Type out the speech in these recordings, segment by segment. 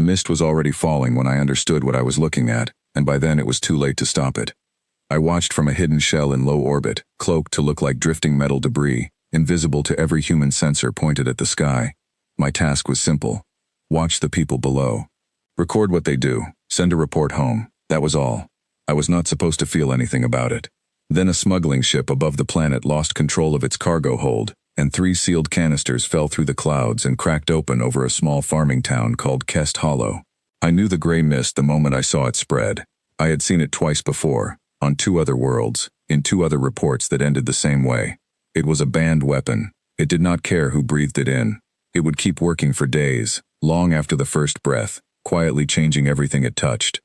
mist was already falling when I understood what I was looking at, and by then it was too late to stop it. I watched from a hidden shell in low orbit, cloaked to look like drifting metal debris, invisible to every human sensor pointed at the sky. My task was simple. Watch the people below. Record what they do, send a report home. That was all. I was not supposed to feel anything about it. Then a smuggling ship above the planet lost control of its cargo hold, and 3 sealed canisters fell through the clouds and cracked open over a small farming town called Kest Hollow. I knew the gray mist the moment I saw it spread. I had seen it twice before, on 2 other worlds, in 2 other reports that ended the same way. It was a banned weapon. It did not care who breathed it in. It would keep working for days, long after the first breath, quietly changing everything it touched.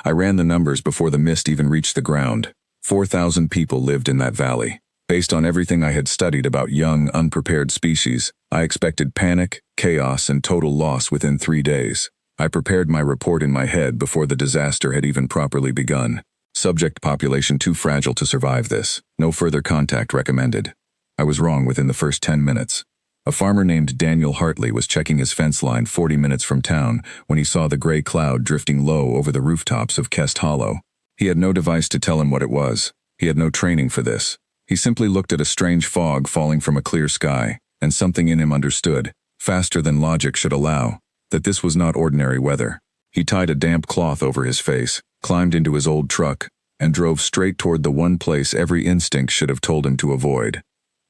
I ran the numbers before the mist even reached the ground. 4,000 people lived in that valley. Based on everything I had studied about young, unprepared species, I expected panic, chaos, and total loss within 3 days. I prepared my report in my head before the disaster had even properly begun. Subject population too fragile to survive this. No further contact recommended. I was wrong within the first 10 minutes. A farmer named Daniel Hartley was checking his fence line 40 minutes from town when he saw the gray cloud drifting low over the rooftops of Kest Hollow. He had no device to tell him what it was. He had no training for this. He simply looked at a strange fog falling from a clear sky, and something in him understood, faster than logic should allow, that this was not ordinary weather. He tied a damp cloth over his face, climbed into his old truck, and drove straight toward the one place every instinct should have told him to avoid.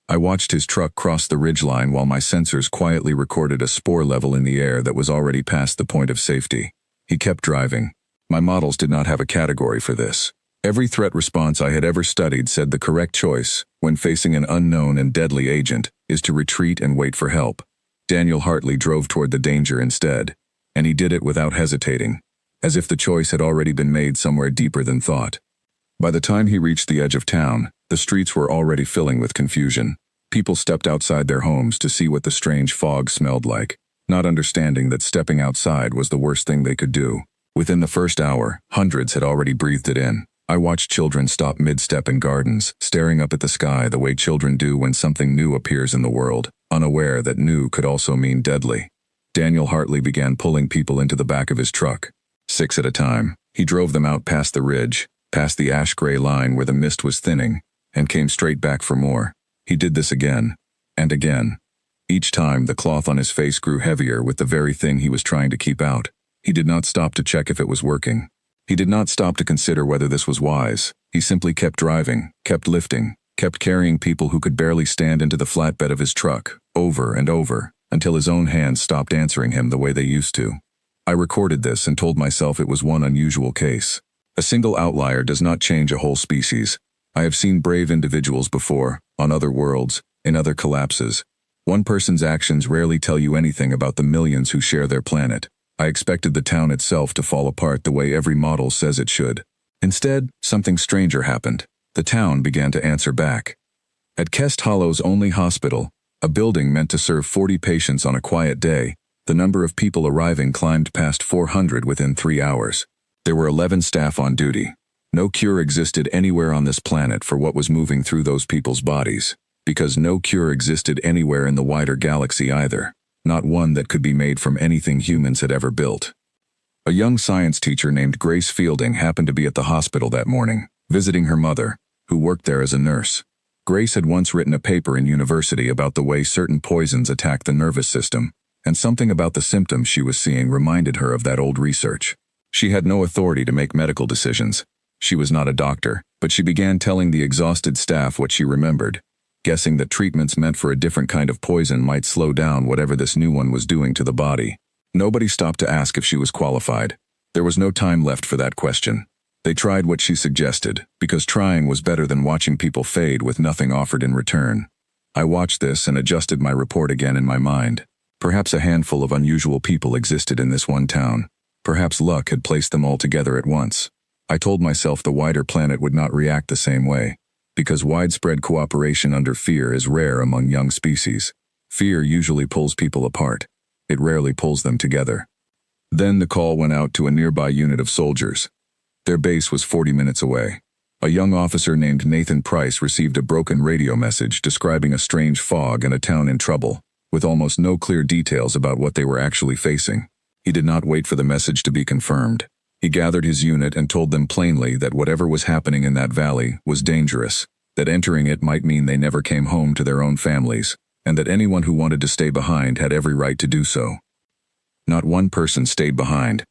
I watched his truck cross the ridgeline while my sensors quietly recorded a spore level in the air that was already past the point of safety. He kept driving. My models did not have a category for this. Every threat response I had ever studied said the correct choice, when facing an unknown and deadly agent, is to retreat and wait for help. Daniel Hartley drove toward the danger instead, and he did it without hesitating, as if the choice had already been made somewhere deeper than thought. By the time he reached the edge of town, the streets were already filling with confusion. People stepped outside their homes to see what the strange fog smelled like, not understanding that stepping outside was the worst thing they could do. Within the first hour, hundreds had already breathed it in. I watched children stop mid-step in gardens, staring up at the sky the way children do when something new appears in the world, unaware that new could also mean deadly. Daniel Hartley began pulling people into the back of his truck. 6 at a time. He drove them out past the ridge, past the ash-gray line where the mist was thinning, and came straight back for more. He did this again, and again. Each time, the cloth on his face grew heavier with the very thing he was trying to keep out. He did not stop to check if it was working. He did not stop to consider whether this was wise. He simply kept driving, kept lifting, kept carrying people who could barely stand into the flatbed of his truck, over and over, until his own hands stopped answering him the way they used to. I recorded this and told myself it was one unusual case. A single outlier does not change a whole species. I have seen brave individuals before, on other worlds, in other collapses. One person's actions rarely tell you anything about the millions who share their planet. I expected the town itself to fall apart the way every model says it should. Instead, something stranger happened. The town began to answer back. At Kest Hollow's only hospital, a building meant to serve 40 patients on a quiet day, the number of people arriving climbed past 400 within 3 hours. There were 11 staff on duty. No cure existed anywhere on this planet for what was moving through those people's bodies, because no cure existed anywhere in the wider galaxy either. Not one that could be made from anything humans had ever built. A young science teacher named Grace Fielding happened to be at the hospital that morning, visiting her mother, who worked there as a nurse. Grace had once written a paper in university about the way certain poisons attack the nervous system, and something about the symptoms she was seeing reminded her of that old research. She had no authority to make medical decisions. She was not a doctor, but she began telling the exhausted staff what she remembered, guessing that treatments meant for a different kind of poison might slow down whatever this new one was doing to the body. Nobody stopped to ask if she was qualified. There was no time left for that question. They tried what she suggested, because trying was better than watching people fade with nothing offered in return. I watched this and adjusted my report again in my mind. Perhaps a handful of unusual people existed in this one town. Perhaps luck had placed them all together at once. I told myself the wider planet would not react the same way, because widespread cooperation under fear is rare among young species. Fear usually pulls people apart. It rarely pulls them together. Then the call went out to a nearby unit of soldiers. Their base was 40 minutes away. A young officer named Nathan Price received a broken radio message describing a strange fog and a town in trouble, with almost no clear details about what they were actually facing. He did not wait for the message to be confirmed. He gathered his unit and told them plainly that whatever was happening in that valley was dangerous, that entering it might mean they never came home to their own families, and that anyone who wanted to stay behind had every right to do so. Not one person stayed behind.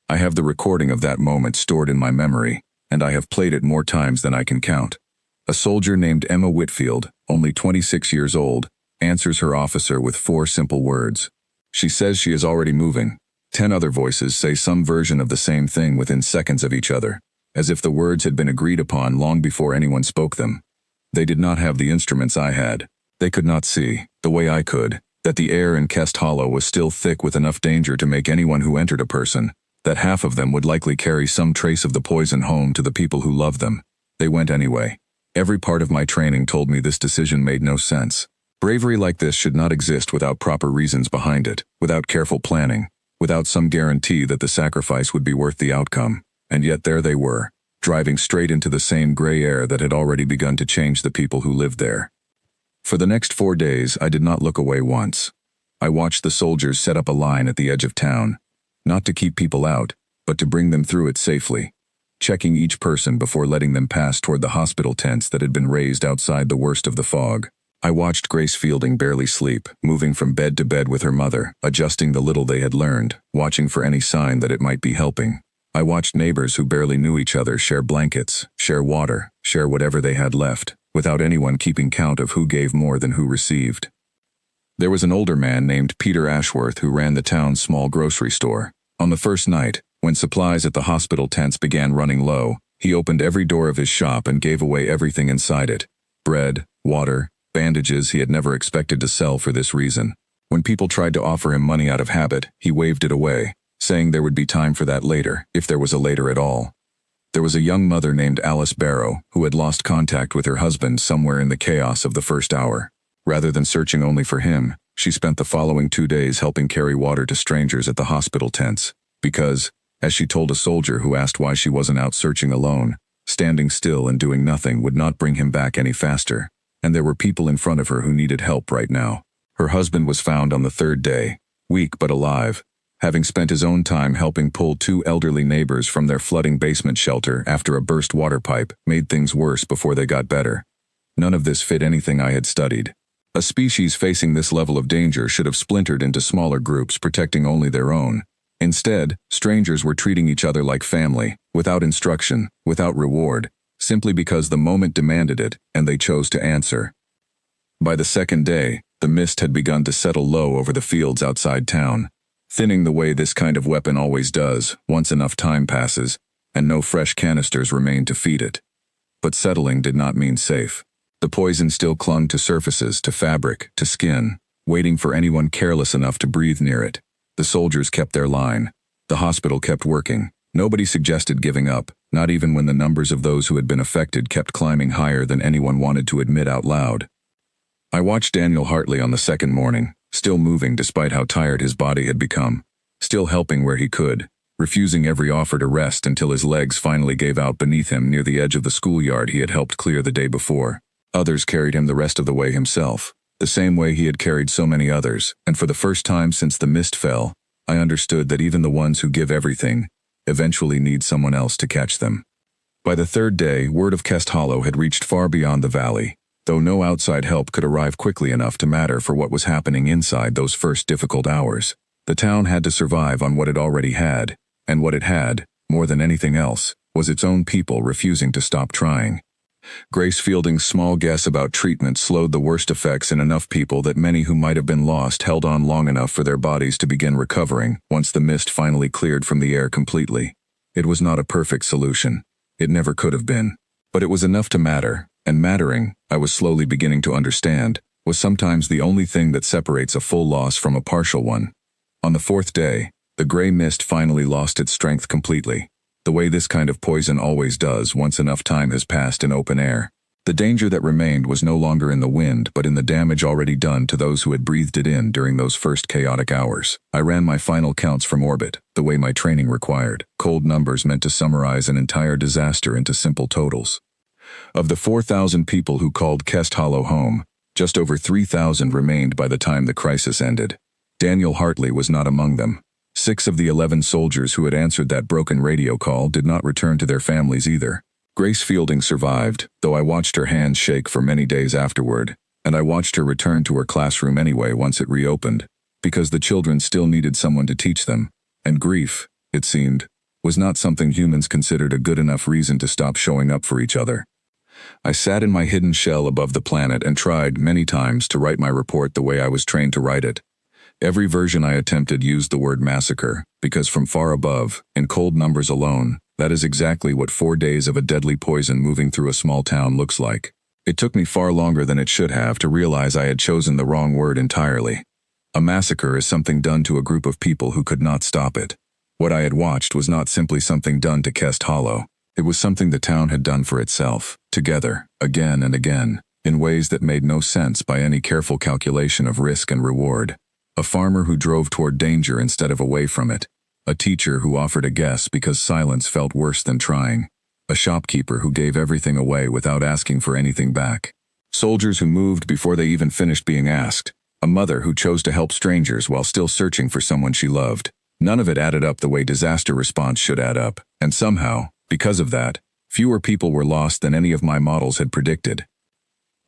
I have the recording of that moment stored in my memory, and I have played it more times than I can count. A soldier named Emma Whitfield, only 26 years old, answers her officer with 4 simple words. She says she is already moving. 10 other voices say some version of the same thing within seconds of each other, as if the words had been agreed upon long before anyone spoke them. They did not have the instruments I had. They could not see, the way I could, that the air in Kest Hollow was still thick with enough danger to make anyone who entered a person, that half of them would likely carry some trace of the poison home to the people who loved them. They went anyway. Every part of my training told me this decision made no sense. Bravery like this should not exist without proper reasons behind it, without careful planning, without some guarantee that the sacrifice would be worth the outcome. And yet there they were, driving straight into the same gray air that had already begun to change the people who lived there. For the next 4 days, I did not look away once. I watched the soldiers set up a line at the edge of town, not to keep people out, but to bring them through it safely, checking each person before letting them pass toward the hospital tents that had been raised outside the worst of the fog. I watched Grace Fielding barely sleep, moving from bed to bed with her mother, adjusting the little they had learned, watching for any sign that it might be helping. I watched neighbors who barely knew each other share blankets, share water, share whatever they had left, without anyone keeping count of who gave more than who received. There was an older man named Peter Ashworth who ran the town's small grocery store. On the first night, when supplies at the hospital tents began running low, he opened every door of his shop and gave away everything inside it: bread, water, bandages he had never expected to sell for this reason. When people tried to offer him money out of habit, he waved it away, saying there would be time for that later, if there was a later at all. There was a young mother named Alice Barrow who had lost contact with her husband somewhere in the chaos of the first hour. Rather than searching only for him, she spent the following 2 days helping carry water to strangers at the hospital tents, because, as she told a soldier who asked why she wasn't out searching alone, standing still and doing nothing would not bring him back any faster. And there were people in front of her who needed help right now. Her husband was found on the 3rd day, weak but alive, having spent his own time helping pull 2 elderly neighbors from their flooding basement shelter after a burst water pipe made things worse before they got better. None of this fit anything I had studied. A species facing this level of danger should have splintered into smaller groups protecting only their own. Instead, strangers were treating each other like family, without instruction, without reward, simply because the moment demanded it, and they chose to answer. By the 2nd day, the mist had begun to settle low over the fields outside town, thinning the way this kind of weapon always does once enough time passes, and no fresh canisters remained to feed it. But settling did not mean safe. The poison still clung to surfaces, to fabric, to skin, waiting for anyone careless enough to breathe near it. The soldiers kept their line. The hospital kept working. Nobody suggested giving up, not even when the numbers of those who had been affected kept climbing higher than anyone wanted to admit out loud. I watched Daniel Hartley on the 2nd morning, still moving despite how tired his body had become, still helping where he could, refusing every offer to rest until his legs finally gave out beneath him near the edge of the schoolyard he had helped clear the day before. Others carried him the rest of the way himself, the same way he had carried so many others, and for the first time since the mist fell, I understood that even the ones who give everything eventually need someone else to catch them. By the 3rd day, word of Kest Hollow had reached far beyond the valley, though no outside help could arrive quickly enough to matter for what was happening inside those first difficult hours. The town had to survive on what it already had, and what it had, more than anything else, was its own people refusing to stop trying. Grace Fielding's small guess about treatment slowed the worst effects in enough people that many who might have been lost held on long enough for their bodies to begin recovering once the mist finally cleared from the air completely. It was not a perfect solution. It never could have been. But it was enough to matter, and mattering, I was slowly beginning to understand, was sometimes the only thing that separates a full loss from a partial one. On the 4th day, the gray mist finally lost its strength completely, the way this kind of poison always does once enough time has passed in open air. The danger that remained was no longer in the wind but in the damage already done to those who had breathed it in during those first chaotic hours. I ran my final counts from orbit, the way my training required, cold numbers meant to summarize an entire disaster into simple totals. Of the 4,000 people who called Kest Hollow home, just over 3,000 remained by the time the crisis ended. Daniel Hartley was not among them. 6 of the 11 soldiers who had answered that broken radio call did not return to their families either. Grace Fielding survived, though I watched her hands shake for many days afterward, and I watched her return to her classroom anyway once it reopened, because the children still needed someone to teach them, and grief, it seemed, was not something humans considered a good enough reason to stop showing up for each other. I sat in my hidden shell above the planet and tried, many times, to write my report the way I was trained to write it. Every version I attempted used the word massacre, because from far above, in cold numbers alone, that is exactly what 4 days of a deadly poison moving through a small town looks like. It took me far longer than it should have to realize I had chosen the wrong word entirely. A massacre is something done to a group of people who could not stop it. What I had watched was not simply something done to Kest Hollow. It was something the town had done for itself, together, again and again, in ways that made no sense by any careful calculation of risk and reward. A farmer who drove toward danger instead of away from it. A teacher who offered a guess because silence felt worse than trying. A shopkeeper who gave everything away without asking for anything back. Soldiers who moved before they even finished being asked. A mother who chose to help strangers while still searching for someone she loved. None of it added up the way disaster response should add up, and somehow, because of that, fewer people were lost than any of my models had predicted.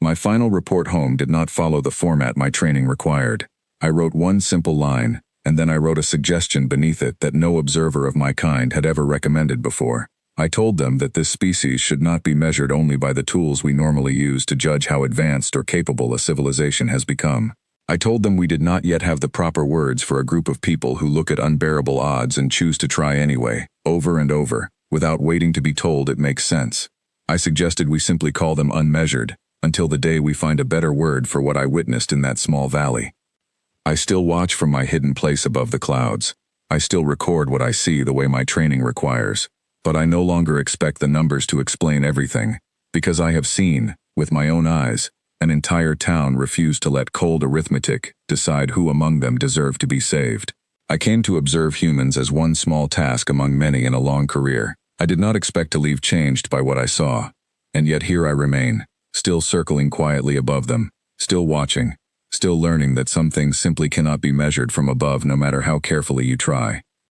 My final report home did not follow the format my training required. I wrote one simple line, and then I wrote a suggestion beneath it that no observer of my kind had ever recommended before. I told them that this species should not be measured only by the tools we normally use to judge how advanced or capable a civilization has become. I told them we did not yet have the proper words for a group of people who look at unbearable odds and choose to try anyway, over and over, without waiting to be told it makes sense. I suggested we simply call them unmeasured, until the day we find a better word for what I witnessed in that small valley. I still watch from my hidden place above the clouds. I still record what I see the way my training requires. But I no longer expect the numbers to explain everything, because I have seen, with my own eyes, an entire town refuse to let cold arithmetic decide who among them deserve to be saved. I came to observe humans as one small task among many in a long career. I did not expect to leave changed by what I saw. And yet here I remain, still circling quietly above them, still watching, still learning that some things simply cannot be measured from above no matter how carefully you try.